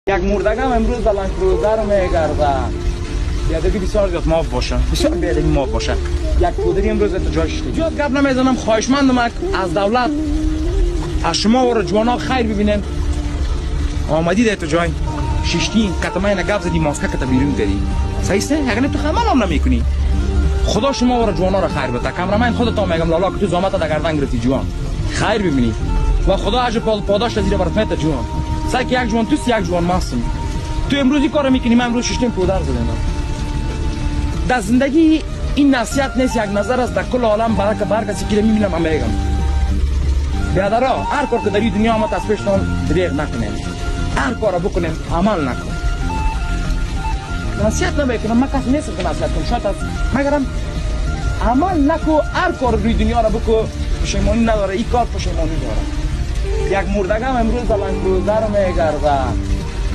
یک مردگم امروز به لند کروزر میگرده. بیادبی بسیار زیاد معاف باشه، بسیار بیادبی معاف باشه. یک کودری امروز تو جایش شده. زیاد گپ نمیزنم، خواهشمندم از دولت از شما و جوانا خیر ببینن. آمدید تو جای شیشتی کتمای نگاب زدی ماسکه کتا بیرون کردی. صحیح است؟ اگر تو خمال هم نمیکنی. خدا شما و جوانا را خیر بده. کامرامن خودت هم میگم لالا که تو زحمت در گردن گرفتی جوان. خیر ببینی. و خدا اجر پاداش زیر برات میده جوان. سعی که یک جوان توست یک جوان ماستم. تو امروزی کارو میکنی، من امروز شیشتیم پودر زدم. در زندگی این نصیحت نیست، یک نظر است در کل عالم برای کسی که میبینم من میگم. بیادرها هر کار که در این دنیا آمد از پیشتان دریغ نکنیم. هر کار بکنیم عمل نکنیم. نصیحت نمیکنم، من کسی نیستم که نصیحت کنم. شاید مگرم عمل نکو، هر کار روی دنیا را بکو، پشیمانی نداره. این کار پشیمانی داره. یک مردگم امروز لند کروزر میگرده.